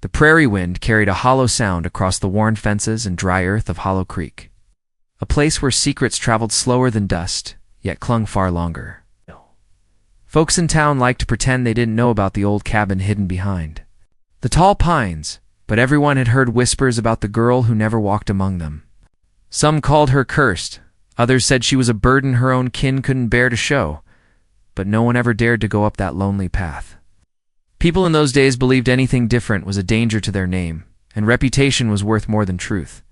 The prairie wind carried a hollow sound across the worn fences and dry earth of Hollow Creek, a place where secrets traveled slower than dust, yet clung far longer. Folks in town liked to pretend they didn't know about the old cabin hidden behind the tall pines, but everyone had heard whispers about the girl who never walked among them. Some called her cursed, others said she was a burden her own kin couldn't bear to show, but no one ever dared to go up that lonely path. People in those days believed anything different was a danger to their name, and reputation was worth more than truth.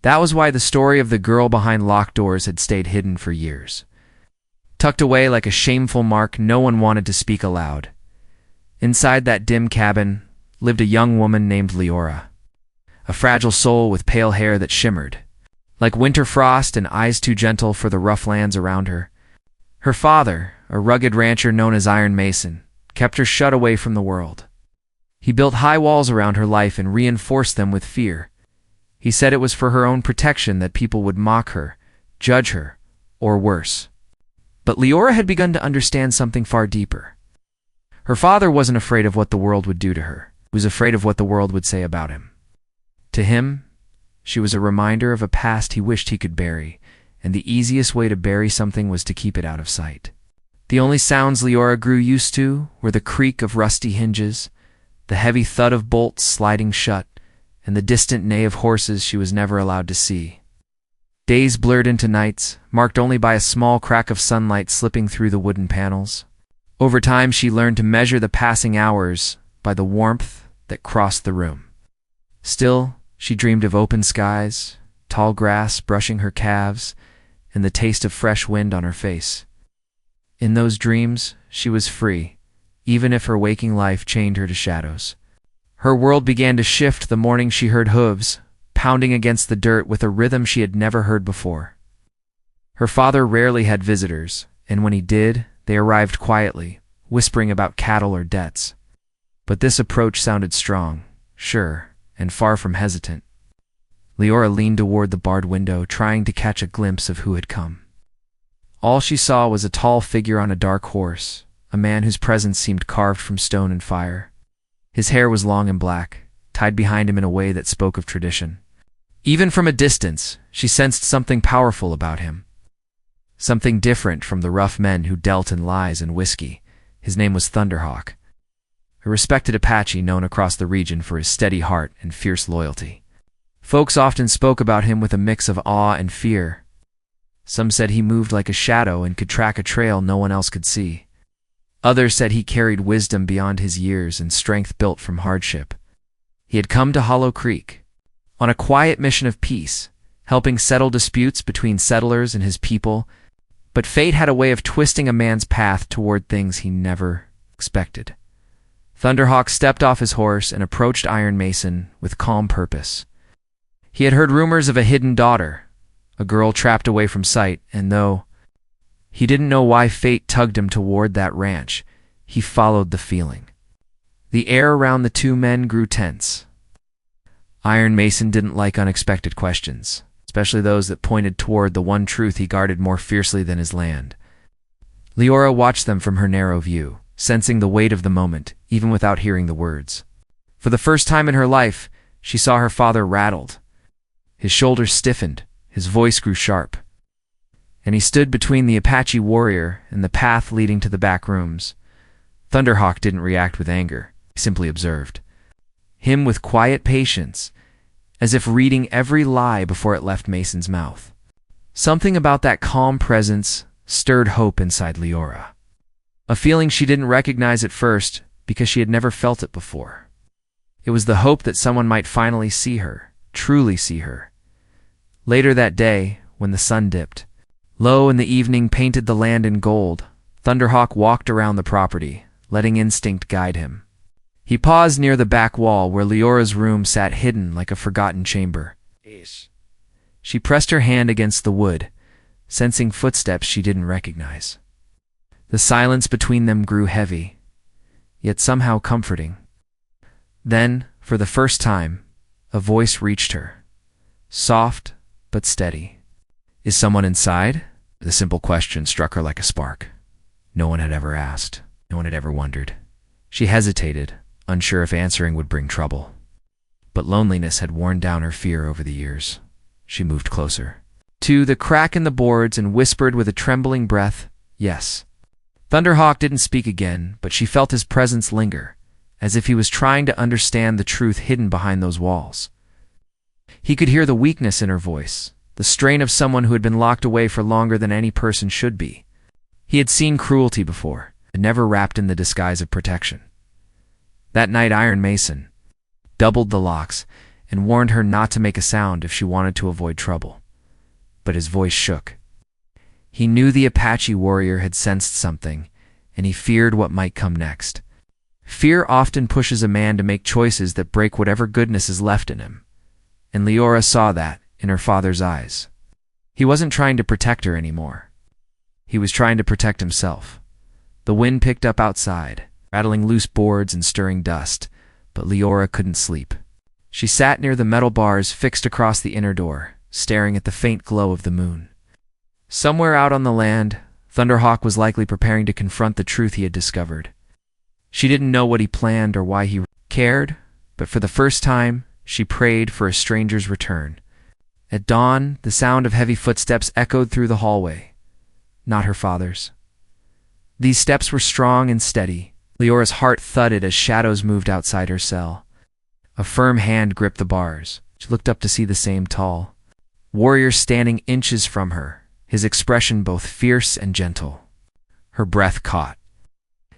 That was why the story of the girl behind locked doors had stayed hidden for years. Tucked away like a shameful mark no one wanted to speak aloud. Inside that dim cabin lived a young woman named Leora, a fragile soul with pale hair that shimmered like winter frost and eyes too gentle for the rough lands around her. Her father, a rugged rancher known as Iron Mason, kept her shut away from the world. He built high walls around her life and reinforced them with fear. He said it was for her own protection that people would mock her, judge her, or worse. But Leora had begun to understand something far deeper. Her father wasn't afraid of what the world would do to her. He was afraid of what the world would say about him. To him, she was a reminder of a past he wished he could bury, and the easiest way to bury something was to keep it out of sight. The only sounds Leora grew used to were the creak of rusty hinges, the heavy thud of bolts sliding shut, and the distant neigh of horses she was never allowed to see. Days blurred into nights, marked only by a small crack of sunlight slipping through the wooden panels. Over time, she learned to measure the passing hours by the warmth that crossed the room. Still, she dreamed of open skies, tall grass brushing her calves, and the taste of fresh wind on her face. In those dreams, she was free, even if her waking life chained her to shadows. Her world began to shift the morning she heard hooves pounding against the dirt with a rhythm she had never heard before. Her father rarely had visitors, and when he did, they arrived quietly, whispering about cattle or debts. But this approach sounded strong, sure, and far from hesitant. Leora leaned toward the barred window, trying to catch a glimpse of who had come. All she saw was a tall figure on a dark horse, a man whose presence seemed carved from stone and fire. His hair was long and black, tied behind him in a way that spoke of tradition. Even from a distance, she sensed something powerful about him. Something different from the rough men who dealt in lies and whiskey. His name was Thunderhawk, a respected Apache known across the region for his steady heart and fierce loyalty. Folks often spoke about him with a mix of awe and fear. Some said he moved like a shadow and could track a trail no one else could see. Others said he carried wisdom beyond his years and strength built from hardship. He had come to Hollow Creek on a quiet mission of peace, helping settle disputes between settlers and his people, but fate had a way of twisting a man's path toward things he never expected. Thunderhawk stepped off his horse and approached Iron Mason with calm purpose. He had heard rumors of a hidden daughter, a girl trapped away from sight, and though he didn't know why fate tugged him toward that ranch, he followed the feeling. The air around the two men grew tense. Iron Mason didn't like unexpected questions, especially those that pointed toward the one truth he guarded more fiercely than his land. Leora watched them from her narrow view, sensing the weight of the moment, even without hearing the words. For the first time in her life, she saw her father rattled. His shoulders stiffened, his voice grew sharp, and he stood between the Apache warrior and the path leading to the back rooms. Thunderhawk didn't react with anger, he simply observed him with quiet patience, as if reading every lie before it left Mason's mouth. Something about that calm presence stirred hope inside Leora, a feeling she didn't recognize at first because she had never felt it before. It was the hope that someone might finally see her, truly see her. Later that day, when the sun dipped low and the evening painted the land in gold, Thunderhawk walked around the property, letting instinct guide him. He paused near the back wall where Leora's room sat hidden like a forgotten chamber. She pressed her hand against the wood, sensing footsteps she didn't recognize. The silence between them grew heavy, yet somehow comforting. Then, for the first time, a voice reached her, soft but steady. "Is someone inside?" The simple question struck her like a spark. No one had ever asked. No one had ever wondered. She hesitated, unsure if answering would bring trouble. but loneliness had worn down her fear over the years. She moved closer to the crack in the boards and whispered with a trembling breath, "Yes." Thunderhawk didn't speak again, but she felt his presence linger, as if he was trying to understand the truth hidden behind those walls. He could hear the weakness in her voice, the strain of someone who had been locked away for longer than any person should be. He had seen cruelty before, but never wrapped in the disguise of protection. That night Iron Mason doubled the locks and warned her not to make a sound if she wanted to avoid trouble. But his voice shook. He knew the Apache warrior had sensed something, and he feared what might come next. Fear often pushes a man to make choices that break whatever goodness is left in him, and Leora saw that in her father's eyes. He wasn't trying to protect her anymore. He was trying to protect himself. The wind picked up outside, rattling loose boards and stirring dust, but Leora couldn't sleep. She sat near the metal bars fixed across the inner door, staring at the faint glow of the moon. Somewhere out on the land, Thunderhawk was likely preparing to confront the truth he had discovered. She didn't know what he planned or why he cared, but for the first time, she prayed for a stranger's return. At dawn, the sound of heavy footsteps echoed through the hallway. Not her father's. These steps were strong and steady. Leora's heart thudded as shadows moved outside her cell. A firm hand gripped the bars. She looked up to see the same tall warrior standing inches from her, his expression both fierce and gentle. Her breath caught.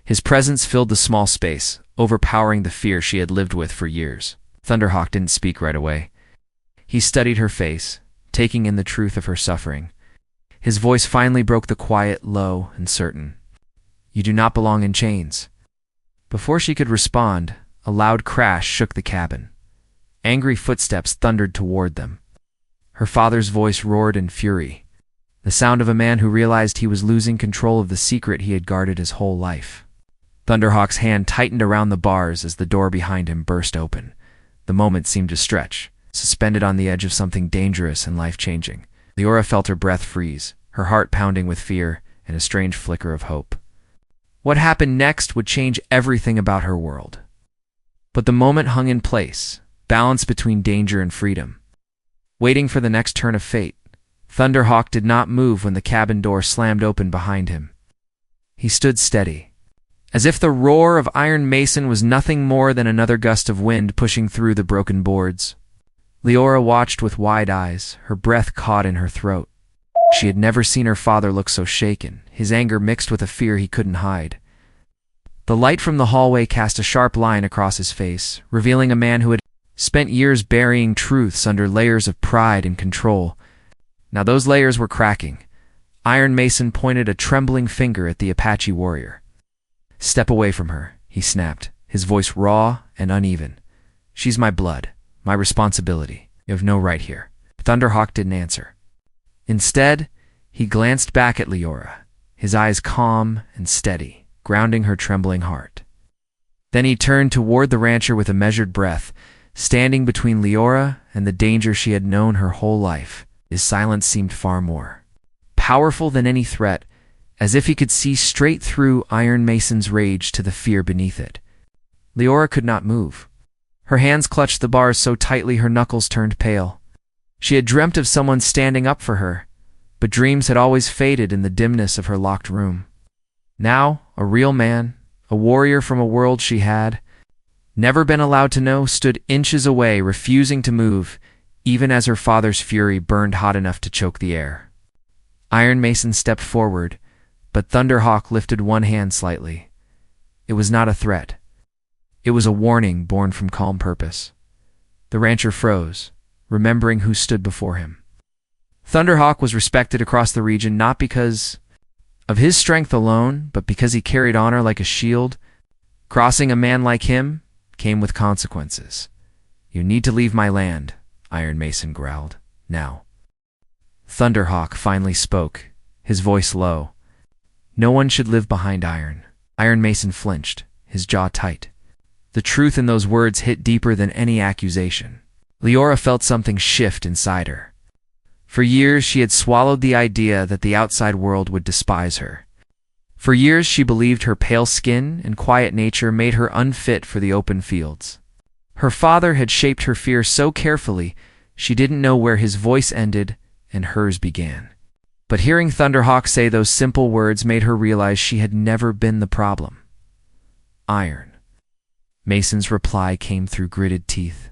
His presence filled the small space, overpowering the fear she had lived with for years. Thunderhawk didn't speak right away. He studied her face, taking in the truth of her suffering. His voice finally broke the quiet, low, and certain. "You do not belong in chains." Before she could respond, a loud crash shook the cabin. Angry footsteps thundered toward them. Her father's voice roared in fury, the sound of a man who realized he was losing control of the secret he had guarded his whole life. Thunderhawk's hand tightened around the bars as the door behind him burst open. The moment seemed to stretch, suspended on the edge of something dangerous and life-changing. Leora felt her breath freeze, her heart pounding with fear and a strange flicker of hope. What happened next would change everything about her world. But the moment hung in place, balanced between danger and freedom, waiting for the next turn of fate. Thunderhawk did not move when the cabin door slammed open behind him. He stood steady, as if the roar of Iron Mason was nothing more than another gust of wind pushing through the broken boards. Leora watched with wide eyes, her breath caught in her throat. She had never seen her father look so shaken, his anger mixed with a fear he couldn't hide. The light from the hallway cast a sharp line across his face, revealing a man who had spent years burying truths under layers of pride and control. Now those layers were cracking. Iron Mason pointed a trembling finger at the Apache warrior. "Step away from her," he snapped, his voice raw and uneven. "She's my blood, my responsibility. You have no right here." Thunderhawk didn't answer. Instead, he glanced back at Leora, his eyes calm and steady, grounding her trembling heart. Then he turned toward the rancher with a measured breath, standing between Leora and the danger she had known her whole life. His silence seemed far more powerful than any threat, as if he could see straight through Iron Mason's rage to the fear beneath it. Leora could not move. Her hands clutched the bars so tightly her knuckles turned pale. She had dreamt of someone standing up for her, but dreams had always faded in the dimness of her locked room. Now, a real man, a warrior from a world she had never been allowed to know, stood inches away, refusing to move, even as her father's fury burned hot enough to choke the air. Iron Mason stepped forward, but Thunderhawk lifted one hand slightly. It was not a threat. It was a warning born from calm purpose. The rancher froze, remembering who stood before him. Thunderhawk was respected across the region not because of his strength alone, but because he carried honor like a shield. Crossing a man like him came with consequences. "You need to leave my land," Iron Mason growled. "Now." Thunderhawk finally spoke, his voice low. "No one should live behind iron." Iron Mason flinched, his jaw tight. The truth in those words hit deeper than any accusation. Leora felt something shift inside her. For years she had swallowed the idea that the outside world would despise her. For years she believed her pale skin and quiet nature made her unfit for the open fields. Her father had shaped her fear so carefully, she didn't know where his voice ended and hers began. But hearing Thunderhawk say those simple words made her realize she had never been the problem. Iron. Mason's reply came through gritted teeth.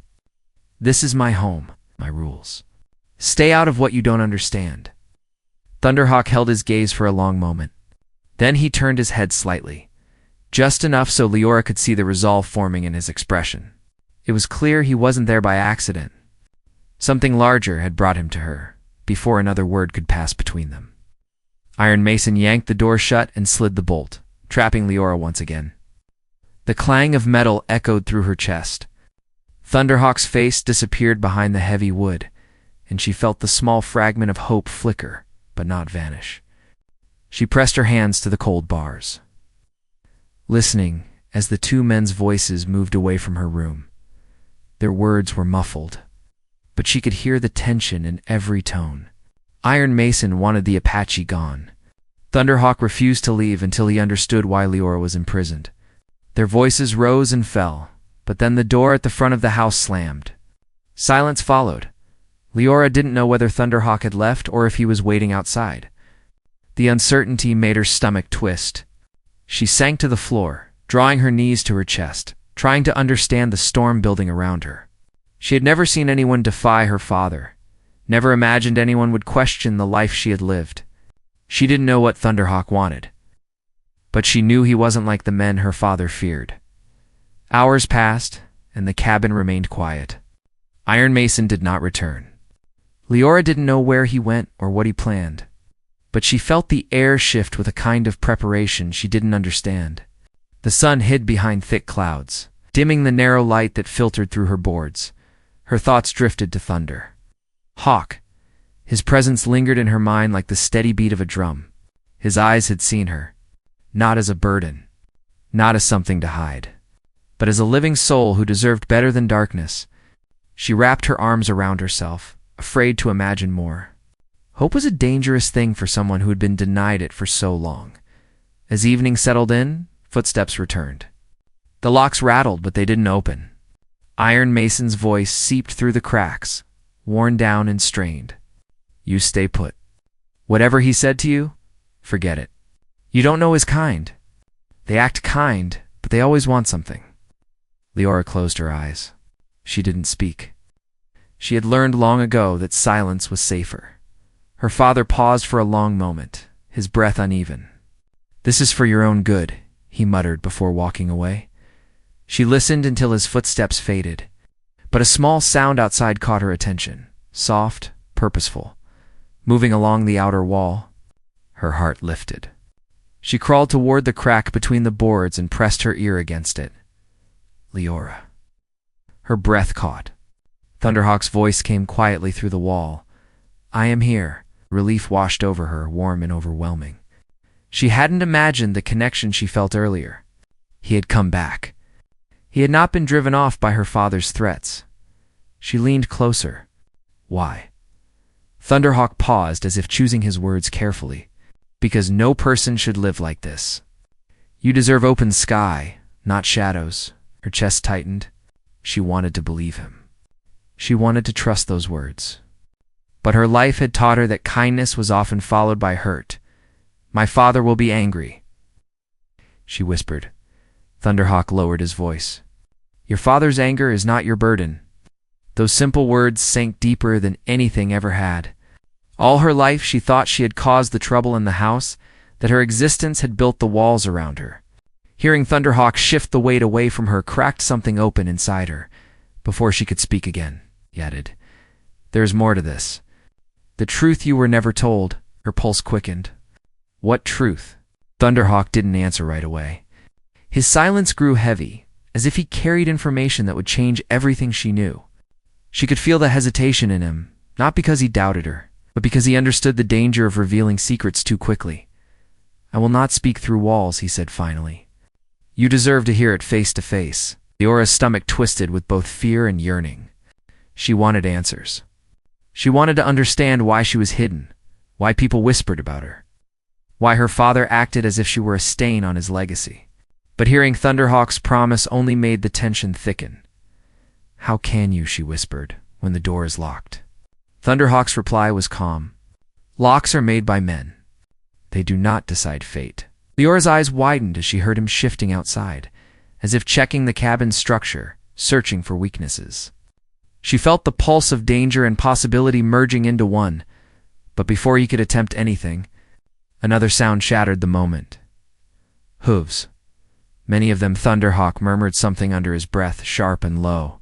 This is my home, my rules. Stay out of what you don't understand. Thunderhawk held his gaze for a long moment. Then he turned his head slightly, just enough so Leora could see the resolve forming in his expression. It was clear he wasn't there by accident. Something larger had brought him to her, before another word could pass between them. Iron Mason yanked the door shut and slid the bolt, trapping Leora once again. The clang of metal echoed through her chest. Thunderhawk's face disappeared behind the heavy wood, and she felt the small fragment of hope flicker, but not vanish. She pressed her hands to the cold bars, listening as the two men's voices moved away from her room. Their words were muffled, but she could hear the tension in every tone. Iron Mason wanted the Apache gone. Thunderhawk refused to leave until he understood why Leora was imprisoned. Their voices rose and fell, but then the door at the front of the house slammed. Silence followed. Leora didn't know whether Thunderhawk had left or if he was waiting outside. The uncertainty made her stomach twist. She sank to the floor, drawing her knees to her chest, trying to understand the storm building around her. She had never seen anyone defy her father, never imagined anyone would question the life she had lived. She didn't know what Thunderhawk wanted, but she knew he wasn't like the men her father feared. Hours passed, and the cabin remained quiet. Iron Mason did not return. Leora didn't know where he went or what he planned, but she felt the air shift with a kind of preparation she didn't understand. The sun hid behind thick clouds, dimming the narrow light that filtered through her boards. Her thoughts drifted to Thunder. Hawk. His presence lingered in her mind like the steady beat of a drum. His eyes had seen her, not as a burden, not as something to hide, but as a living soul who deserved better than darkness. She wrapped her arms around herself, afraid to imagine more. Hope was a dangerous thing for someone who had been denied it for so long. As evening settled in, footsteps returned. The locks rattled, but they didn't open. Iron Mason's voice seeped through the cracks, worn down and strained. You stay put. Whatever he said to you, forget it. You don't know his kind. They act kind, but they always want something. Leora closed her eyes. She didn't speak. She had learned long ago that silence was safer. Her father paused for a long moment, his breath uneven. This is for your own good, he muttered before walking away. She listened until his footsteps faded, but a small sound outside caught her attention, soft, purposeful, moving along the outer wall. Her heart lifted. She crawled toward the crack between the boards and pressed her ear against it. Leora. Her breath caught. Thunderhawk's voice came quietly through the wall. I am here. Relief washed over her, warm and overwhelming. She hadn't imagined the connection she felt earlier. He had come back. He had not been driven off by her father's threats. She leaned closer. Why? Thunderhawk paused as if choosing his words carefully. Because no person should live like this. You deserve open sky, not shadows. Her chest tightened. She wanted to believe him. She wanted to trust those words. But her life had taught her that kindness was often followed by hurt. My father will be angry, she whispered. Thunderhawk lowered his voice. Your father's anger is not your burden. Those simple words sank deeper than anything ever had. All her life she thought she had caused the trouble in the house, that her existence had built the walls around her. Hearing Thunderhawk shift the weight away from her cracked something open inside her. Before she could speak again, he added, There's more to this. The truth you were never told. Her pulse quickened. What truth? Thunderhawk didn't answer right away. His silence grew heavy, as if he carried information that would change everything she knew. She could feel the hesitation in him, not because he doubted her, but because he understood the danger of revealing secrets too quickly. I will not speak through walls, he said finally. You deserve to hear it face to face. Leora's stomach twisted with both fear and yearning. She wanted answers. She wanted to understand why she was hidden, why people whispered about her, why her father acted as if she were a stain on his legacy. But hearing Thunderhawk's promise only made the tension thicken. "How can you," she whispered, "when the door is locked?" Thunderhawk's reply was calm. "Locks are made by men. They do not decide fate." Leora's eyes widened as she heard him shifting outside, as if checking the cabin's structure, searching for weaknesses. She felt the pulse of danger and possibility merging into one, but before he could attempt anything, another sound shattered the moment. Hooves. Many of them. Thunderhawk murmured something under his breath, sharp and low.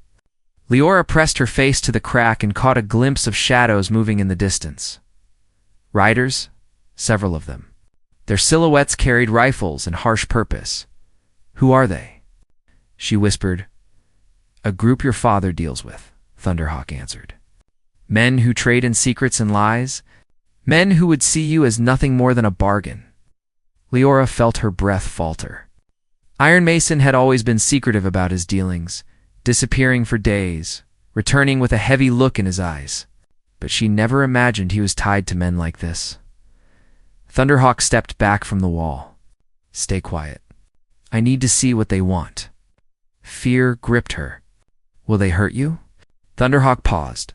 Leora pressed her face to the crack and caught a glimpse of shadows moving in the distance. Riders, several of them. Their silhouettes carried rifles and harsh purpose. "Who are they?" she whispered. "A group your father deals with," Thunderhawk answered. "Men who trade in secrets and lies. Men who would see you as nothing more than a bargain." Leora felt her breath falter. Iron Mason had always been secretive about his dealings, disappearing for days, returning with a heavy look in his eyes. But she never imagined he was tied to men like this. Thunderhawk stepped back from the wall. "Stay quiet. I need to see what they want." Fear gripped her. "Will they hurt you?" Thunderhawk paused.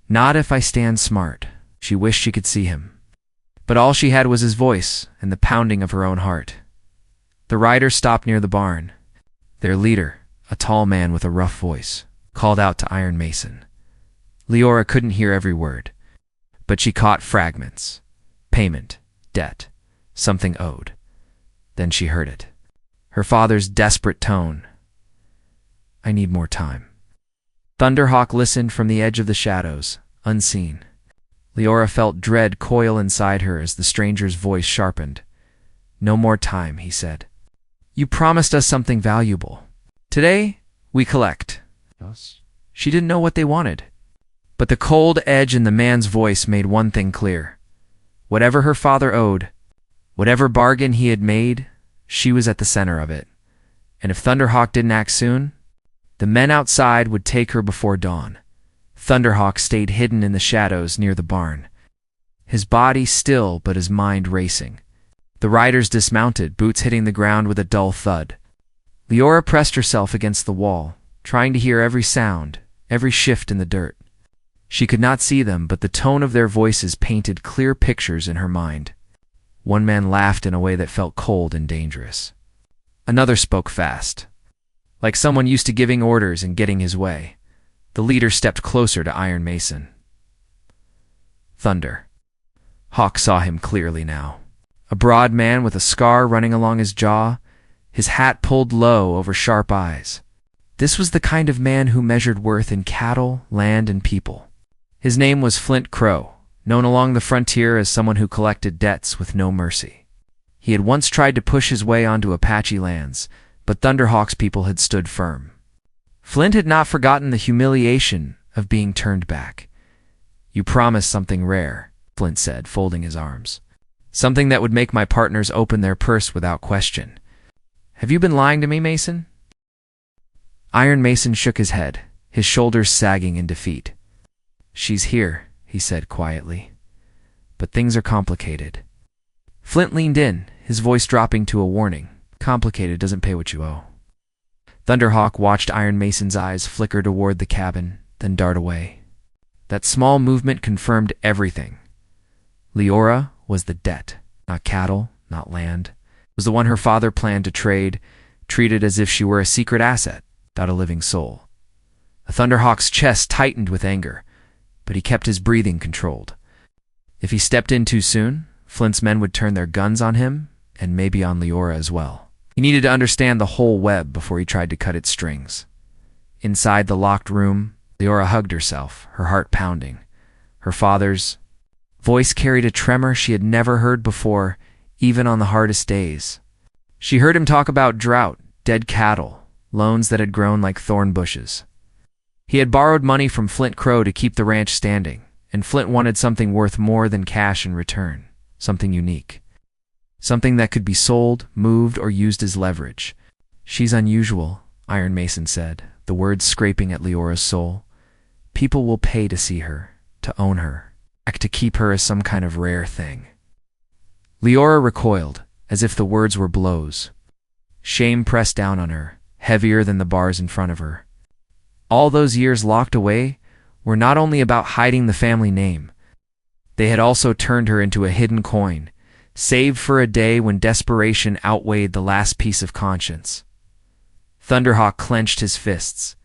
"Not if I stand smart." She wished she could see him. But all she had was his voice and the pounding of her own heart. The riders stopped near the barn. Their leader, a tall man with a rough voice, called out to Iron Mason. Leora couldn't hear every word, but she caught fragments. Payment, debt, something owed. Then she heard it. Her father's desperate tone. "I need more time." Thunderhawk listened from the edge of the shadows, unseen. Leora felt dread coil inside her as the stranger's voice sharpened. "No more time," he said. "You promised us something valuable. Today, we collect." She didn't know what they wanted. But the cold edge in the man's voice made one thing clear. Whatever her father owed, whatever bargain he had made, she was at the center of it. And if Thunderhawk didn't act soon, the men outside would take her before dawn. Thunderhawk stayed hidden in the shadows near the barn, his body still but his mind racing. The riders dismounted, boots hitting the ground with a dull thud. Leora pressed herself against the wall, trying to hear every sound, every shift in the dirt. She could not see them, but the tone of their voices painted clear pictures in her mind. One man laughed in a way that felt cold and dangerous. Another spoke fast, like someone used to giving orders and getting his way. The leader stepped closer to Iron Mason. Thunder. Hawk saw him clearly now. A broad man with a scar running along his jaw, his hat pulled low over sharp eyes. This was the kind of man who measured worth in cattle, land, and people. His name was Flint Crow, known along the frontier as someone who collected debts with no mercy. He had once tried to push his way onto Apache lands, but Thunderhawk's people had stood firm. Flint had not forgotten the humiliation of being turned back. "You promised something rare," Flint said, folding his arms. "Something that would make my partners open their purse without question. Have you been lying to me, Mason?" Iron Mason shook his head, his shoulders sagging in defeat. "She's here," he said quietly. "But things are complicated." Flint leaned in, his voice dropping to a warning. "Complicated doesn't pay what you owe." Thunderhawk watched Iron Mason's eyes flicker toward the cabin, then dart away. That small movement confirmed everything. Leora was the debt, not cattle, not land. It was the one her father planned to trade, treated as if she were a secret asset, without a living soul. The Thunderhawk's chest tightened with anger, but he kept his breathing controlled. If he stepped in too soon, Flint's men would turn their guns on him, and maybe on Leora as well. He needed to understand the whole web before he tried to cut its strings. Inside the locked room, Leora hugged herself, her heart pounding. Her father's voice carried a tremor she had never heard before, even on the hardest days. She heard him talk about drought, dead cattle, loans that had grown like thorn bushes. He had borrowed money from Flint Crow to keep the ranch standing, and Flint wanted something worth more than cash in return, something unique. Something that could be sold, moved, or used as leverage. "She's unusual," Iron Mason said, the words scraping at Leora's soul. "People will pay to see her, to own her, to keep her as some kind of rare thing." Leora recoiled, as if the words were blows. Shame pressed down on her, heavier than the bars in front of her. All those years locked away were not only about hiding the family name, they had also turned her into a hidden coin, saved for a day when desperation outweighed the last piece of conscience. Thunderhawk clenched his fists,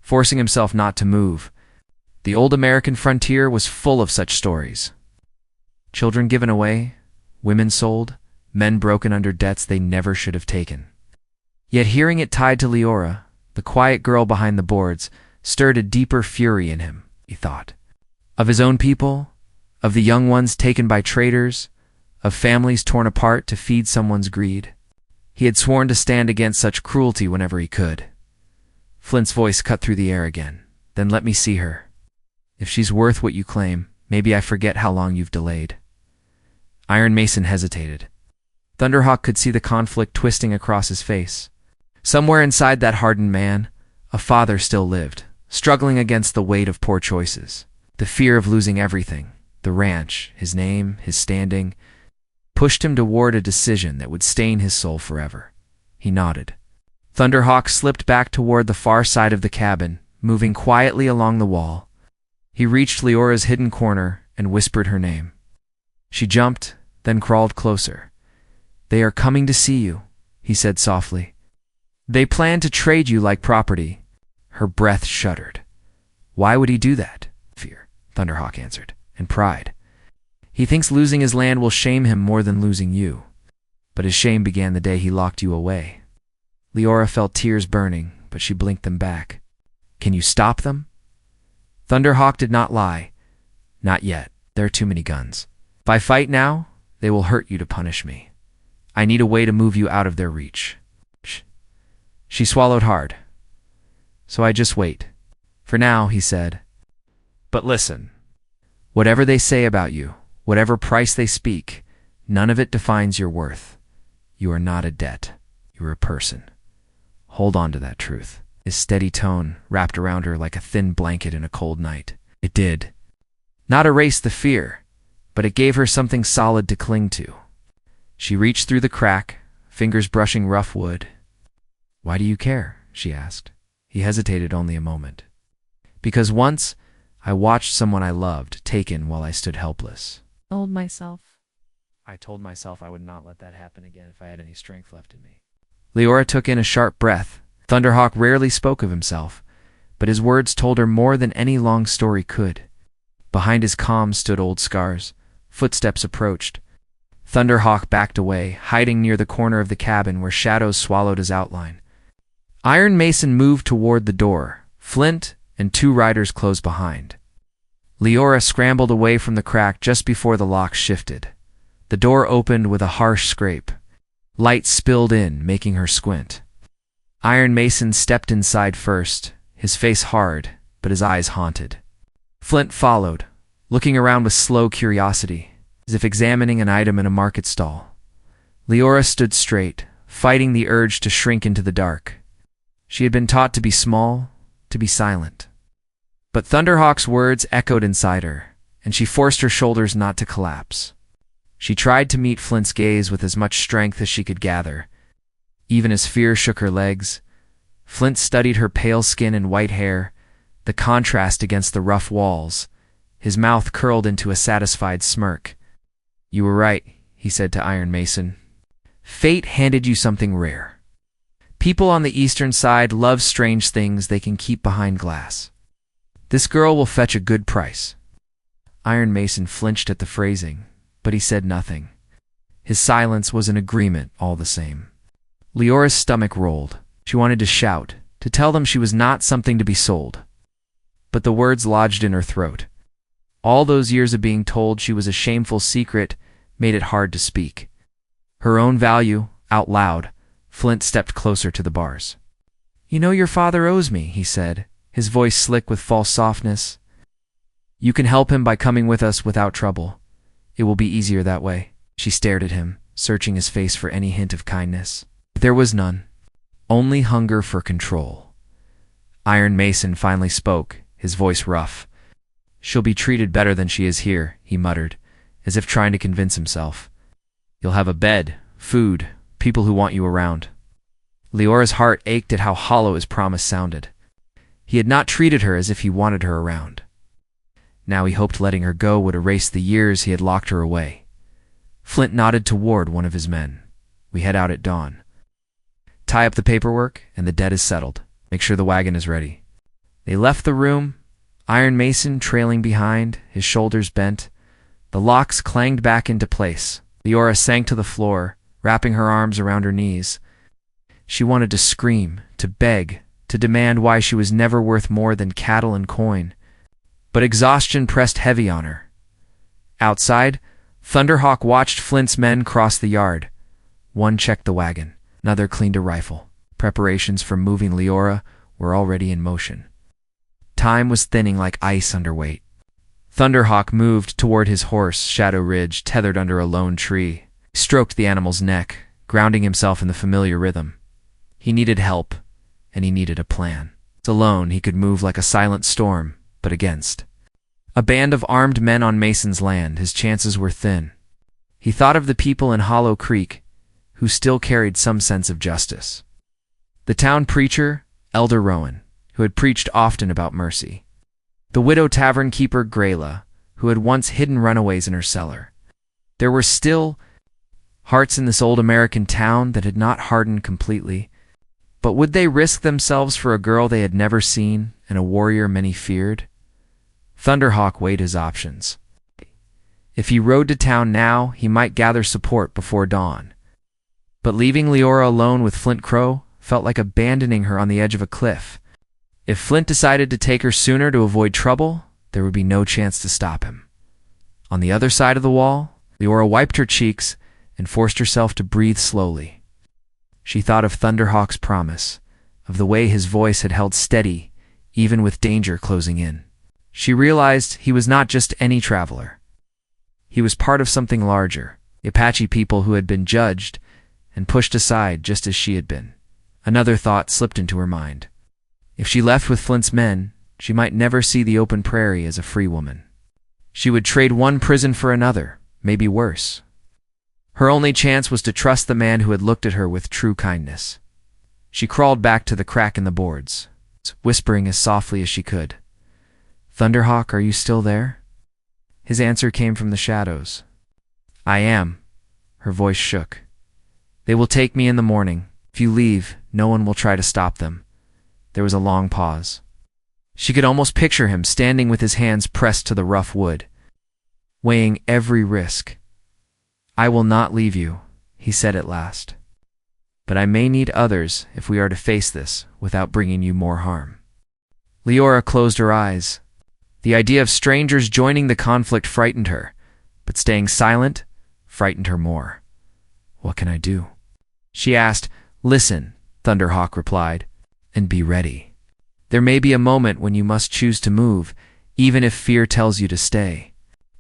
forcing himself not to move. The old American frontier was full of such stories. Children given away, women sold, men broken under debts they never should have taken. Yet hearing it tied to Leora, the quiet girl behind the boards, stirred a deeper fury in him, he thought. Of his own people, of the young ones taken by traitors, of families torn apart to feed someone's greed. He had sworn to stand against such cruelty whenever he could. Flint's voice cut through the air again. Then let me see her. If she's worth what you claim, maybe I forget how long you've delayed. Iron Mason hesitated. Thunderhawk could see the conflict twisting across his face. Somewhere inside that hardened man, a father still lived, struggling against the weight of poor choices. The fear of losing everything, the ranch, his name, his standing, pushed him toward a decision that would stain his soul forever. He nodded. Thunderhawk slipped back toward the far side of the cabin, moving quietly along the wall. He reached Leora's hidden corner and whispered her name. She jumped, then crawled closer. They are coming to see you, he said softly. They plan to trade you like property. Her breath shuddered. Why would he do that? Fear, Thunderhawk answered, and pride. He thinks losing his land will shame him more than losing you. But his shame began the day he locked you away. Leora felt tears burning, but she blinked them back. Can you stop them? Thunderhawk did not lie. Not yet. There are too many guns. If I fight now, they will hurt you to punish me. I need a way to move you out of their reach. She swallowed hard. So I just wait. For now, he said. But listen. Whatever they say about you, whatever price they speak, none of it defines your worth. You are not a debt. You are a person. Hold on to that truth. His steady tone wrapped around her like a thin blanket in a cold night. It did. Not erase the fear, but it gave her something solid to cling to. She reached through the crack, fingers brushing rough wood. Why do you care? She asked. He hesitated only a moment. Because once, I watched someone I loved taken while I stood helpless. I told myself I would not let that happen again if I had any strength left in me. Leora took in a sharp breath. Thunderhawk rarely spoke of himself, but his words told her more than any long story could. Behind his calm stood old scars. Footsteps approached. Thunderhawk backed away, hiding near the corner of the cabin where shadows swallowed his outline. Iron Mason moved toward the door. Flint and two riders closed behind. Leora scrambled away from the crack just before the lock shifted. The door opened with a harsh scrape. Light spilled in, making her squint. Iron Mason stepped inside first, his face hard, but his eyes haunted. Flint followed, looking around with slow curiosity, as if examining an item in a market stall. Leora stood straight, fighting the urge to shrink into the dark. She had been taught to be small, to be silent. But Thunderhawk's words echoed inside her, and she forced her shoulders not to collapse. She tried to meet Flint's gaze with as much strength as she could gather. Even as fear shook her legs, Flint studied her pale skin and white hair, the contrast against the rough walls. His mouth curled into a satisfied smirk. You were right, he said to Iron Mason. Fate handed you something rare. People on the eastern side love strange things they can keep behind glass. This girl will fetch a good price. Iron Mason flinched at the phrasing, but he said nothing. His silence was an agreement all the same. Leora's stomach rolled. She wanted to shout, to tell them she was not something to be sold. But the words lodged in her throat. All those years of being told she was a shameful secret made it hard to speak. Her own value, out loud, Flint stepped closer to the bars. You know your father owes me, he said, his voice slick with false softness. You can help him by coming with us without trouble. It will be easier that way. She stared at him, searching his face for any hint of kindness. There was none. Only hunger for control. Iron Mason finally spoke, his voice rough. She'll be treated better than she is here, he muttered, as if trying to convince himself. You'll have a bed, food, people who want you around. Leora's heart ached at how hollow his promise sounded. He had not treated her as if he wanted her around. Now he hoped letting her go would erase the years he had locked her away. Flint nodded toward one of his men. "We head out at dawn. Tie up the paperwork, and the debt is settled. Make sure the wagon is ready." They left the room, Iron Mason trailing behind, his shoulders bent. The locks clanged back into place. Leora sank to the floor, wrapping her arms around her knees. She wanted to scream, to beg, to demand why she was never worth more than cattle and coin. But exhaustion pressed heavy on her. Outside, Thunderhawk watched Flint's men cross the yard. One checked the wagon, another cleaned a rifle. Preparations for moving Leora were already in motion. Time was thinning like ice under weight. Thunderhawk moved toward his horse, Shadow Ridge, tethered under a lone tree. He stroked the animal's neck, grounding himself in the familiar rhythm. He needed help, and he needed a plan. Alone, he could move like a silent storm, but against a band of armed men on Mason's land, his chances were thin. He thought of the people in Hollow Creek, who still carried some sense of justice. The town preacher, Elder Rowan, who had preached often about mercy. The widow tavern keeper, Grayla, who had once hidden runaways in her cellar. There were still hearts in this old American town that had not hardened completely. But would they risk themselves for a girl they had never seen and a warrior many feared? Thunderhawk weighed his options. If he rode to town now, he might gather support before dawn. But leaving Leora alone with Flint Crow felt like abandoning her on the edge of a cliff. If Flint decided to take her sooner to avoid trouble, there would be no chance to stop him. On the other side of the wall, Leora wiped her cheeks and forced herself to breathe slowly. She thought of Thunderhawk's promise, of the way his voice had held steady, even with danger closing in. She realized he was not just any traveler. He was part of something larger, the Apache people who had been judged and pushed aside just as she had been. Another thought slipped into her mind. If she left with Flint's men, she might never see the open prairie as a free woman. She would trade one prison for another, maybe worse. Her only chance was to trust the man who had looked at her with true kindness. She crawled back to the crack in the boards, whispering as softly as she could. "Thunderhawk, are you still there?" His answer came from the shadows. "I am." Her voice shook. "They will take me in the morning. If you leave, no one will try to stop them." There was a long pause. She could almost picture him standing with his hands pressed to the rough wood, weighing every risk. "I will not leave you," he said at last. "But I may need others if we are to face this without bringing you more harm." Leora closed her eyes. The idea of strangers joining the conflict frightened her, but staying silent frightened her more. "What can I do?" she asked. "Listen," Thunderhawk replied, "and be ready. There may be a moment when you must choose to move, even if fear tells you to stay.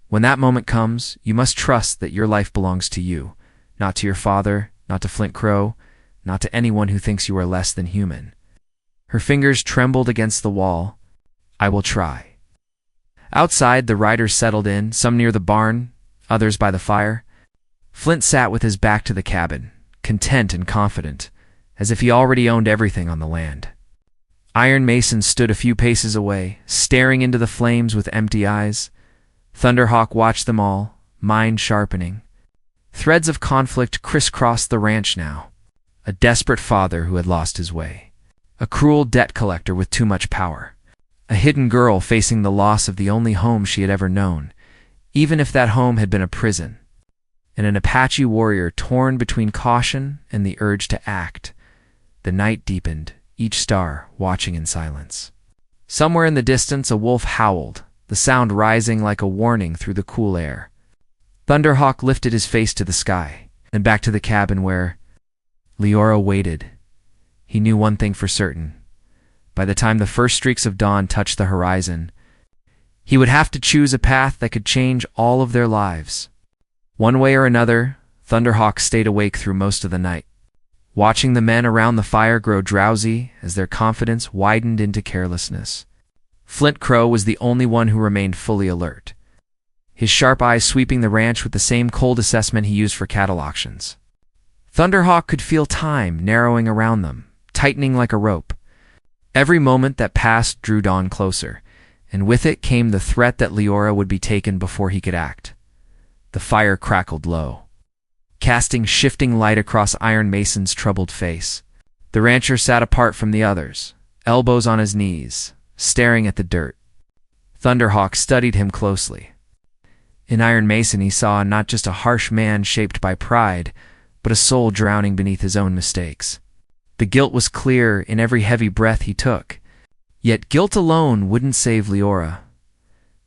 When that moment comes, you must trust that your life belongs to you, not to your father, not to Flint Crow, not to anyone who thinks you are less than human." Her fingers trembled against the wall. "I will try." Outside, the riders settled in, some near the barn, others by the fire. Flint sat with his back to the cabin, content and confident, as if he already owned everything on the land. Iron Mason stood a few paces away, staring into the flames with empty eyes. Thunderhawk watched them all, mind sharpening. Threads of conflict crisscrossed the ranch now. A desperate father who had lost his way. A cruel debt collector with too much power. A hidden girl facing the loss of the only home she had ever known, even if that home had been a prison. And an Apache warrior torn between caution and the urge to act. The night deepened, each star watching in silence. Somewhere in the distance a wolf howled, the sound rising like a warning through the cool air. Thunderhawk lifted his face to the sky, and back to the cabin where Leora waited. He knew one thing for certain. By the time the first streaks of dawn touched the horizon, he would have to choose a path that could change all of their lives. One way or another, Thunderhawk stayed awake through most of the night, watching the men around the fire grow drowsy as their confidence widened into carelessness. Flint Crow was the only one who remained fully alert, his sharp eyes sweeping the ranch with the same cold assessment he used for cattle auctions. Thunderhawk could feel time narrowing around them, tightening like a rope. Every moment that passed drew Dawn closer, and with it came the threat that Leora would be taken before he could act. The fire crackled low, casting shifting light across Iron Mason's troubled face. The rancher sat apart from the others, elbows on his knees, staring at the dirt. Thunderhawk studied him closely. In Iron Mason he saw not just a harsh man shaped by pride, but a soul drowning beneath his own mistakes. The guilt was clear in every heavy breath he took. Yet guilt alone wouldn't save Leora.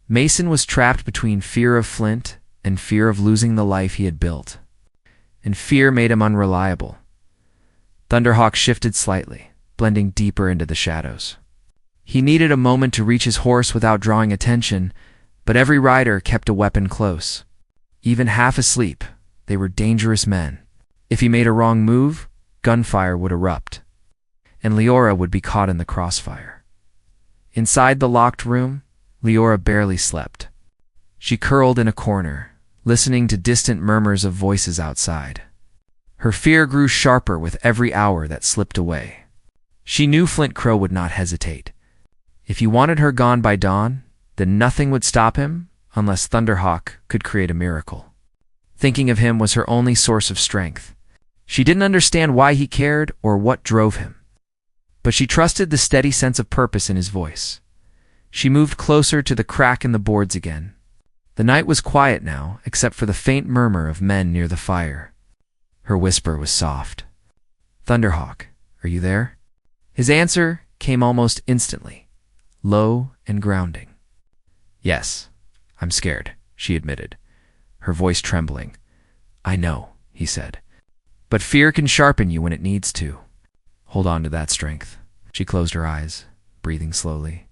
Mason was trapped between fear of Flint and fear of losing the life he had built. And fear made him unreliable. Thunderhawk shifted slightly, blending deeper into the shadows. He needed a moment to reach his horse without drawing attention, but every rider kept a weapon close. Even half asleep, they were dangerous men. If he made a wrong move, gunfire would erupt, and Leora would be caught in the crossfire. Inside the locked room, Leora barely slept. She curled in a corner, listening to distant murmurs of voices outside. Her fear grew sharper with every hour that slipped away. She knew Flint Crow would not hesitate. If he wanted her gone by dawn, then nothing would stop him unless Thunderhawk could create a miracle. Thinking of him was her only source of strength. She didn't understand why he cared or what drove him, but she trusted the steady sense of purpose in his voice. She moved closer to the crack in the boards again. The night was quiet now, except for the faint murmur of men near the fire. Her whisper was soft. "Thunderhawk, are you there?" His answer came almost instantly, low and grounding. "Yes, I'm scared," she admitted, her voice trembling. "I know," he said. "But fear can sharpen you when it needs to. Hold on to that strength." She closed her eyes, breathing slowly.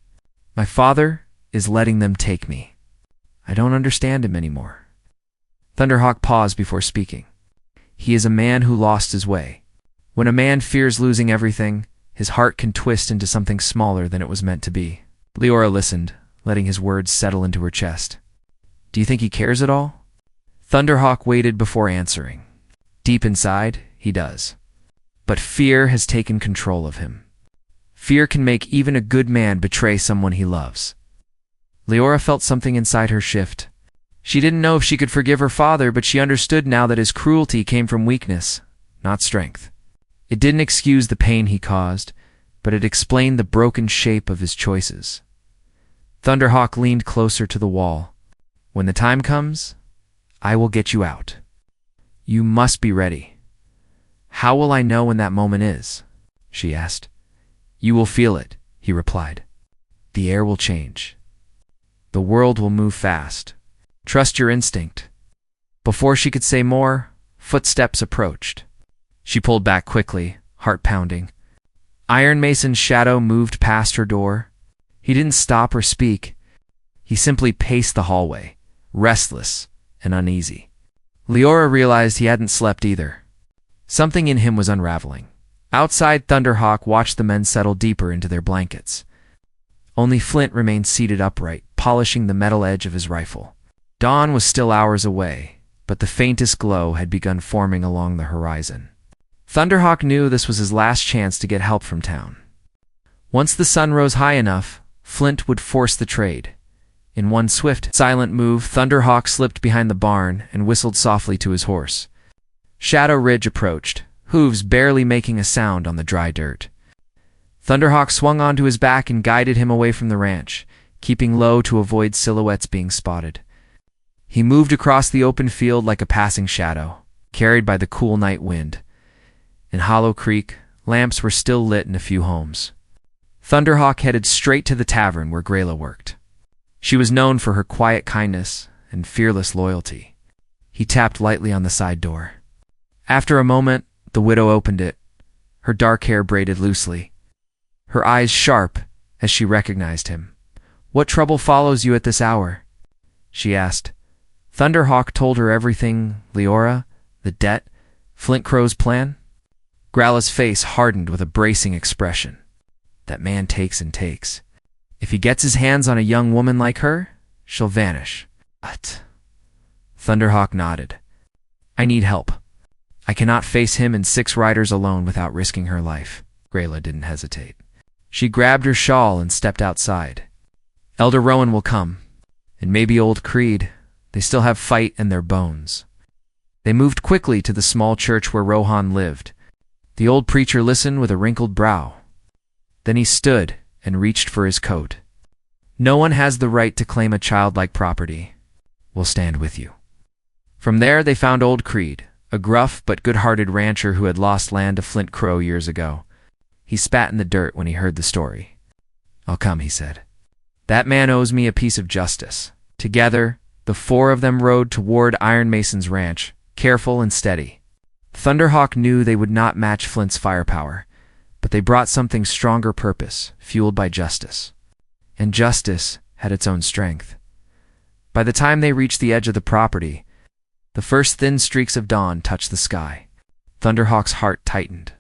"My father is letting them take me. I don't understand him anymore." Thunderhawk paused before speaking. "He is a man who lost his way. When a man fears losing everything, his heart can twist into something smaller than it was meant to be." Leora listened, letting his words settle into her chest. "Do you think he cares at all?" Thunderhawk waited before answering. Deep inside, he does. But fear has taken control of him. Fear can make even a good man betray someone he loves. Leora felt something inside her shift. She didn't know if she could forgive her father, but she understood now that his cruelty came from weakness, not strength. It didn't excuse the pain he caused, but it explained the broken shape of his choices. Thunderhawk leaned closer to the wall. "When the time comes, I will get you out. You must be ready." "How will I know when that moment is?" she asked. "You will feel it," he replied. "The air will change. The world will move fast. Trust your instinct." Before she could say more, footsteps approached. She pulled back quickly, heart pounding. Iron Mason's shadow moved past her door. He didn't stop or speak. He simply paced the hallway, restless and uneasy. Leora realized he hadn't slept either. Something in him was unraveling. Outside, Thunderhawk watched the men settle deeper into their blankets. Only Flint remained seated upright, polishing the metal edge of his rifle. Dawn was still hours away, but the faintest glow had begun forming along the horizon. Thunderhawk knew this was his last chance to get help from town. Once the sun rose high enough, Flint would force the trade. In one swift, silent move, Thunderhawk slipped behind the barn and whistled softly to his horse. Shadow Ridge approached, hooves barely making a sound on the dry dirt. Thunderhawk swung onto his back and guided him away from the ranch, keeping low to avoid silhouettes being spotted. He moved across the open field like a passing shadow, carried by the cool night wind. In Hollow Creek, lamps were still lit in a few homes. Thunderhawk headed straight to the tavern where Grayla worked. She was known for her quiet kindness and fearless loyalty. He tapped lightly on the side door. After a moment, the widow opened it, her dark hair braided loosely, her eyes sharp as she recognized him. "What trouble follows you at this hour?" she asked. Thunderhawk told her everything: Leora, the debt, Flint Crow's plan. Grayla's face hardened with a bracing expression. That man takes and takes. If he gets his hands on a young woman like her, she'll vanish. But Thunderhawk nodded. "I need help. I cannot face him and 6 riders alone without risking her life." Grayla didn't hesitate. She grabbed her shawl and stepped outside. Elder Rowan will come, and maybe old Creed. They still have fight in their bones. They moved quickly to the small church where Rohan lived. The old preacher listened with a wrinkled brow. Then he stood and reached for his coat. No one has the right to claim a child like property. We'll stand with you. From there they found old Creed, a gruff but good-hearted rancher who had lost land to Flint Crow years ago. He spat in the dirt when he heard the story. I'll come, he said. That man owes me a piece of justice. Together, the four of them rode toward Iron Mason's ranch, careful and steady. Thunderhawk knew they would not match Flint's firepower, but they brought something stronger purpose, fueled by justice. And justice had its own strength. By the time they reached the edge of the property, the first thin streaks of dawn touched the sky. Thunderhawk's heart tightened.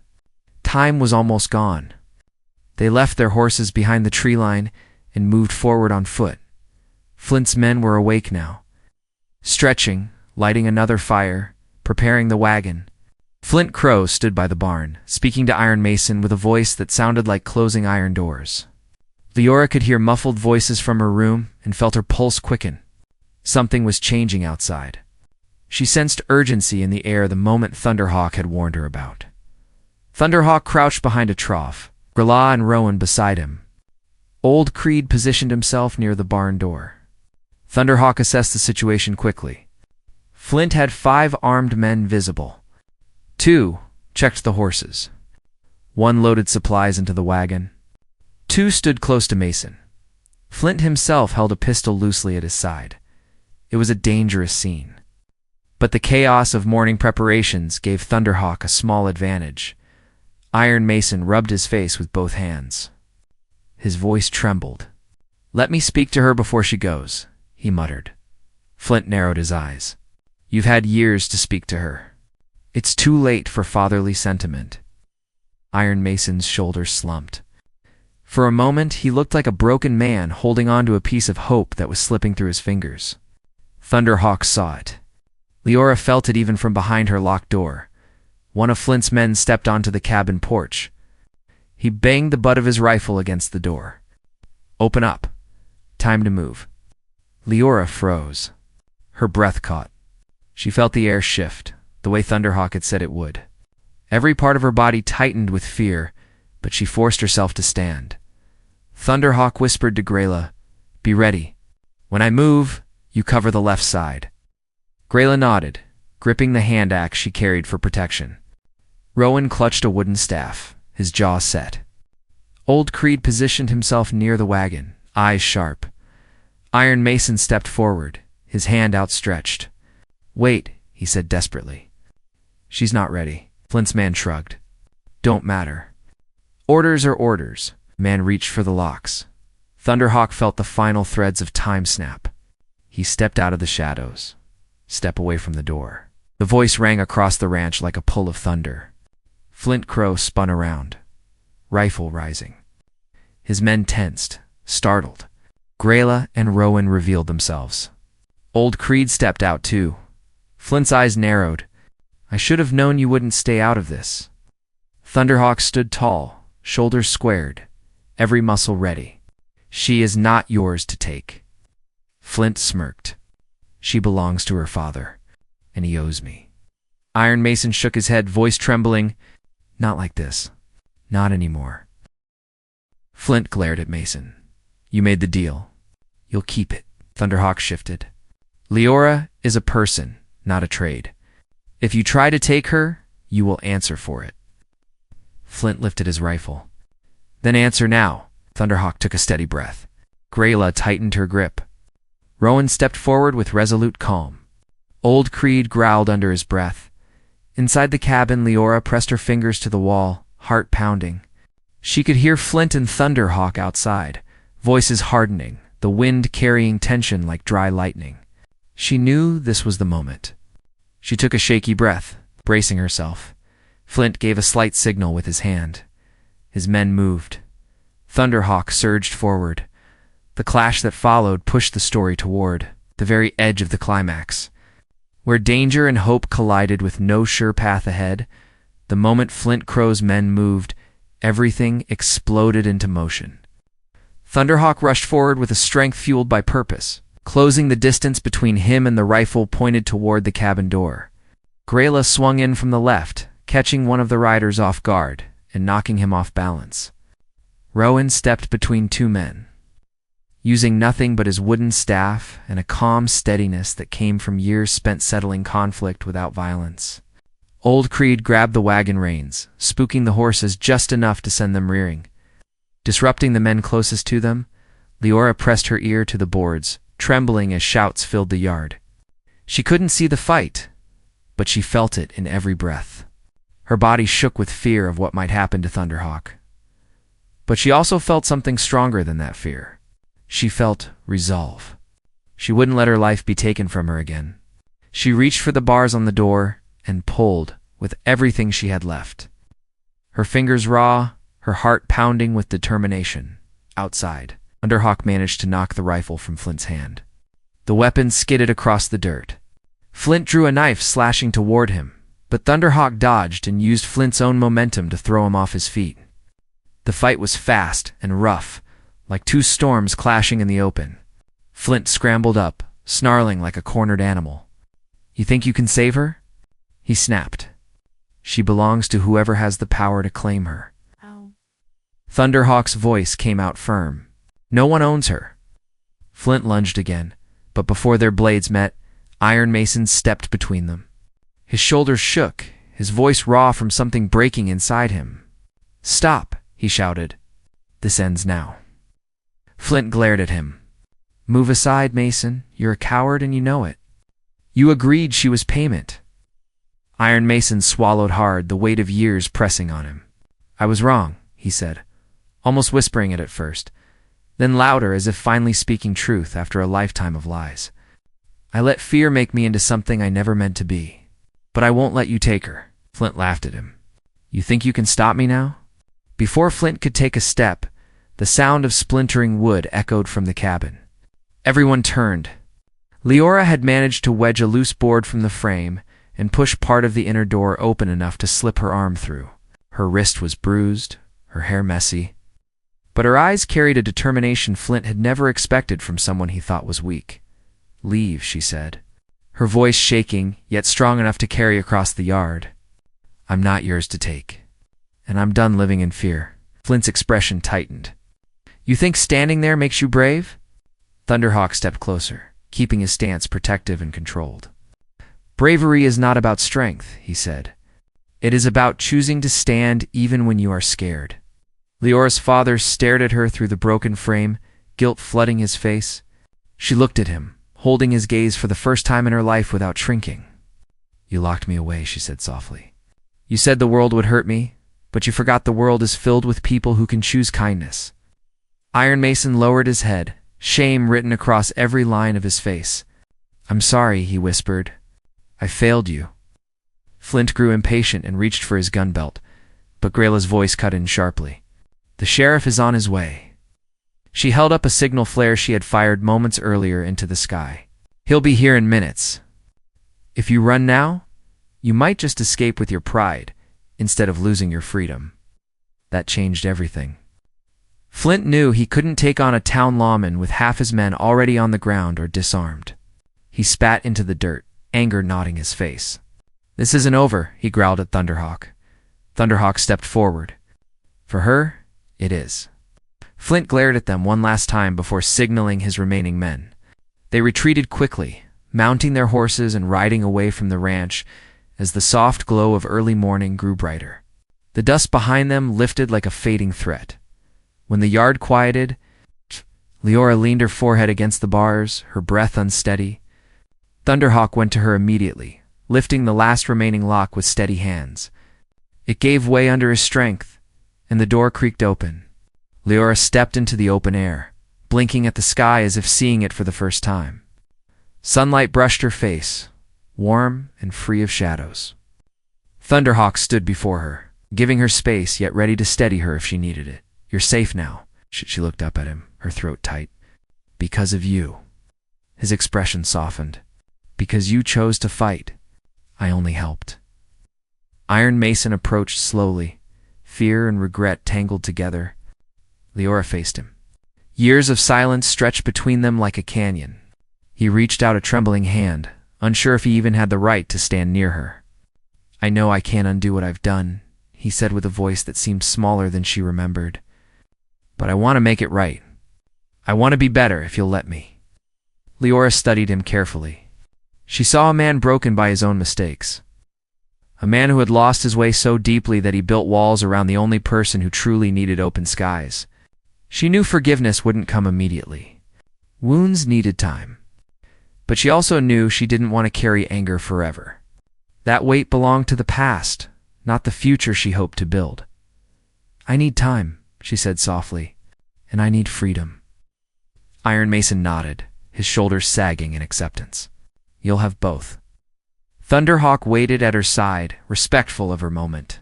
Time was almost gone. They left their horses behind the tree line and moved forward on foot. Flint's men were awake now, stretching, lighting another fire, preparing the wagon. Flint Crow stood by the barn, speaking to Iron Mason with a voice that sounded like closing iron doors. Leora could hear muffled voices from her room and felt her pulse quicken. Something was changing outside. She sensed urgency in the air the moment Thunderhawk had warned her about. Thunderhawk crouched behind a trough, Grilla and Rowan beside him. Old Creed positioned himself near the barn door. Thunderhawk assessed the situation quickly. Flint had 5 armed men visible. 2 checked the horses. 1 loaded supplies into the wagon. 2 stood close to Mason. Flint himself held a pistol loosely at his side. It was a dangerous scene. But the chaos of morning preparations gave Thunderhawk a small advantage. Iron Mason rubbed his face with both hands. His voice trembled. "Let me speak to her before she goes," he muttered. Flint narrowed his eyes. "You've had years to speak to her. It's too late for fatherly sentiment." Iron Mason's shoulders slumped. For a moment, he looked like a broken man holding on to a piece of hope that was slipping through his fingers. Thunderhawk saw it. Leora felt it even from behind her locked door. One of Flint's men stepped onto the cabin porch. He banged the butt of his rifle against the door. "Open up. Time to move." Leora froze. Her breath caught. She felt the air shift, the way Thunderhawk had said it would. Every part of her body tightened with fear, but she forced herself to stand. Thunderhawk whispered to Grilla, "Be ready. When I move, you cover the left side." Grilla nodded, gripping the hand axe she carried for protection. Rowan clutched a wooden staff, his jaw set. Old Creed positioned himself near the wagon, eyes sharp. Iron Mason stepped forward, his hand outstretched. "Wait," he said desperately. "She's not ready." Flint's man shrugged. "Don't matter. Orders are orders." The man reached for the locks. Thunderhawk felt the final threads of time snap. He stepped out of the shadows, step away from the door. The voice rang across the ranch like a pull of thunder. Flint Crow spun around, rifle rising. His men tensed, startled. Grilla and Rowan revealed themselves. Old Creed stepped out too. Flint's eyes narrowed. "I should have known you wouldn't stay out of this." Thunderhawk stood tall, shoulders squared, every muscle ready. "She is not yours to take." Flint smirked. "She belongs to her father, and he owes me." Iron Mason shook his head, voice trembling. "Not like this. Not anymore." Flint glared at Mason. "You made the deal. You'll keep it." Thunderhawk shifted. "Leora is a person, not a trade. If you try to take her, you will answer for it." Flint lifted his rifle. "Then answer now." Thunderhawk took a steady breath. Grilla tightened her grip. Rowan stepped forward with resolute calm. Old Creed growled under his breath. Inside the cabin, Leora pressed her fingers to the wall, heart pounding. She could hear Flint and Thunderhawk outside, voices hardening, the wind carrying tension like dry lightning. She knew this was the moment. She took a shaky breath, bracing herself. Flint gave a slight signal with his hand. His men moved. Thunderhawk surged forward. The clash that followed pushed the story toward the very edge of the climax. Where danger and hope collided with no sure path ahead, the moment Flint Crow's men moved, Everything exploded into motion. Thunderhawk rushed forward with a strength fueled by purpose, closing the distance between him and the rifle pointed toward the cabin door. Grayla swung in from the left, catching one of the riders off guard and knocking him off balance. Rowan stepped between two men, using nothing but his wooden staff and a calm steadiness that came from years spent settling conflict without violence. Old Creed grabbed the wagon reins, spooking the horses just enough to send them rearing. Disrupting the men closest to them, Leora pressed her ear to the boards, trembling as shouts filled the yard. She couldn't see the fight, but she felt it in every breath. Her body shook with fear of what might happen to Thunderhawk. But she also felt something stronger than that fear. She felt resolve. She wouldn't let her life be taken from her again. She reached for the bars on the door and pulled with everything she had left. Her fingers raw, her heart pounding with determination. Outside, Thunderhawk managed to knock the rifle from Flint's hand. The weapon skidded across the dirt. Flint drew a knife, slashing toward him, but Thunderhawk dodged and used Flint's own momentum to throw him off his feet. The fight was fast and rough, like two storms clashing in the open. Flint scrambled up, snarling like a cornered animal. "You think you can save her?" he snapped. "She belongs to whoever has the power to claim her." Ow. Thunderhawk's voice came out firm. "No one owns her." Flint lunged again, but before their blades met, Iron Mason stepped between them. His shoulders shook, his voice raw from something breaking inside him. "Stop," he shouted. "This ends now." Flint glared at him. "Move aside, Mason. You're a coward and you know it. You agreed she was payment." Iron Mason swallowed hard, the weight of years pressing on him. "I was wrong," he said, almost whispering it at first, then louder as if finally speaking truth after a lifetime of lies. "I let fear make me into something I never meant to be. But I won't let you take her." Flint laughed at him. "You think you can stop me now?" Before Flint could take a step, the sound of splintering wood echoed from the cabin. Everyone turned. Leora had managed to wedge a loose board from the frame and push part of the inner door open enough to slip her arm through. Her wrist was bruised, her hair messy, but her eyes carried a determination Flint had never expected from someone he thought was weak. "Leave," she said, her voice shaking, yet strong enough to carry across the yard. "I'm not yours to take, and I'm done living in fear." Flint's expression tightened. "You think standing there makes you brave?" Thunderhawk stepped closer, keeping his stance protective and controlled. "Bravery is not about strength," he said. "It is about choosing to stand even when you are scared." Leora's father stared at her through the broken frame, guilt flooding his face. She looked at him, holding his gaze for the first time in her life without shrinking. "You locked me away," she said softly. "You said the world would hurt me, but you forgot the world is filled with people who can choose kindness." Iron Mason lowered his head, shame written across every line of his face. "I'm sorry," he whispered. "I failed you." Flint grew impatient and reached for his gun belt, but Grayla's voice cut in sharply. "The sheriff is on his way." She held up a signal flare she had fired moments earlier into the sky. "He'll be here in minutes. If you run now, you might just escape with your pride instead of losing your freedom." That changed everything. Flint knew he couldn't take on a town lawman with half his men already on the ground or disarmed. He spat into the dirt, anger knotting his face. "This isn't over," he growled at Thunderhawk. Thunderhawk stepped forward. "For her, it is." Flint glared at them one last time before signaling his remaining men. They retreated quickly, mounting their horses and riding away from the ranch as the soft glow of early morning grew brighter. The dust behind them lifted like a fading threat. When the yard quieted, Leora leaned her forehead against the bars, her breath unsteady. Thunderhawk went to her immediately, lifting the last remaining lock with steady hands. It gave way under his strength, and the door creaked open. Leora stepped into the open air, blinking at the sky as if seeing it for the first time. Sunlight brushed her face, warm and free of shadows. Thunderhawk stood before her, giving her space yet ready to steady her if she needed it. "You're safe now." She looked up at him, her throat tight. "Because of you." His expression softened. "Because you chose to fight. I only helped." Iron Mason approached slowly, fear and regret tangled together. Leora faced him. Years of silence stretched between them like a canyon. He reached out a trembling hand, unsure if he even had the right to stand near her. I know I can't undo what I've done, he said with a voice that seemed smaller than she remembered. But I want to make it right. I want to be better if you'll let me. Leora studied him carefully. She saw a man broken by his own mistakes. A man who had lost his way so deeply that he built walls around the only person who truly needed open skies. She knew forgiveness wouldn't come immediately. Wounds needed time. But she also knew she didn't want to carry anger forever. That weight belonged to the past, not the future she hoped to build. I need time, she said softly, and I need freedom. Iron Mason nodded, his shoulders sagging in acceptance. You'll have both. Thunderhawk waited at her side, respectful of her moment.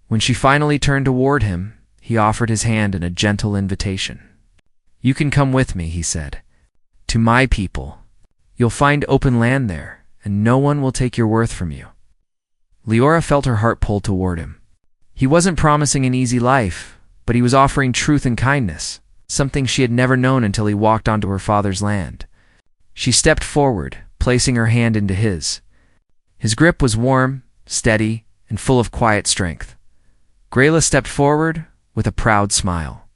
When she finally turned toward him, he offered his hand in a gentle invitation. You can come with me, he said. To my people. You'll find open land there, and no one will take your worth from you. Leora felt her heart pull toward him. He wasn't promising an easy life, but he was offering truth and kindness, something she had never known until he walked onto her father's land. She stepped forward, placing her hand into his. His grip was warm, steady, and full of quiet strength. Grayla stepped forward with a proud smile.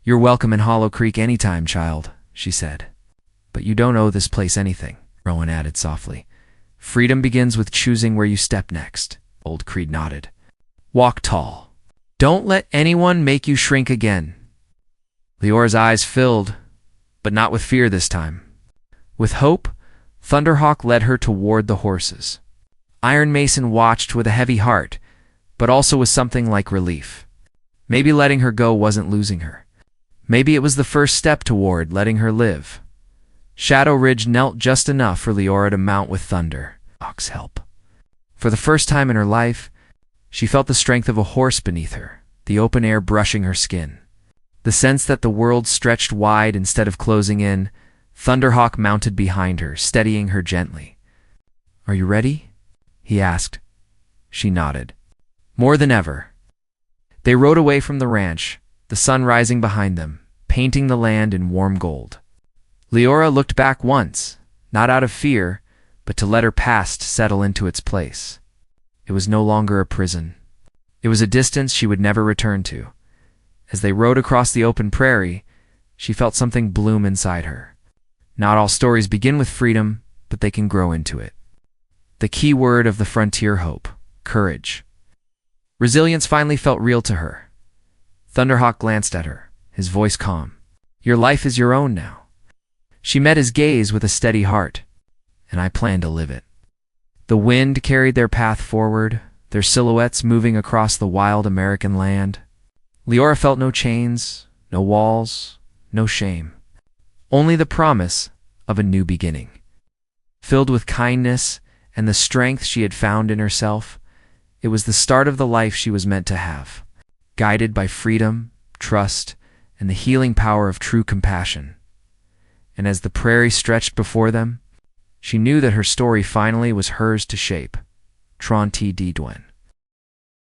You're welcome in Hollow Creek anytime, child, she said. But you don't owe this place anything, Rowan added softly. Freedom begins with choosing where you step next. Old Creed nodded. Walk tall. Don't let anyone make you shrink again. Leora's eyes filled, but not with fear this time. With hope, Thunderhawk led her toward the horses. Iron Mason watched with a heavy heart, but also with something like relief. Maybe letting her go wasn't losing her. Maybe it was the first step toward letting her live. Shadow Ridge knelt just enough for Leora to mount with Thunderhawk's help. For the first time in her life, she felt the strength of a horse beneath her, the open air brushing her skin. The sense that the world stretched wide instead of closing in. Thunderhawk mounted behind her, steadying her gently. Are you ready? He asked. She nodded. More than ever. They rode away from the ranch, the sun rising behind them, painting the land in warm gold. Leora looked back once, not out of fear, but to let her past settle into its place. It was no longer a prison. It was a distance she would never return to. As they rode across the open prairie, she felt something bloom inside her. Not all stories begin with freedom, but they can grow into it. The key word of the frontier: hope, courage. Resilience finally felt real to her. Thunderhawk glanced at her, his voice calm. Your life is your own now. She met his gaze with a steady heart, and I plan to live it. The wind carried their path forward, their silhouettes moving across the wild American land. Leora felt no chains, no walls, no shame. Only the promise of a new beginning. Filled with kindness and the strength she had found in herself, it was the start of the life she was meant to have, guided by freedom, trust, and the healing power of true compassion. And as the prairie stretched before them, she knew that her story finally was hers to shape. Tron T. D. Dwen.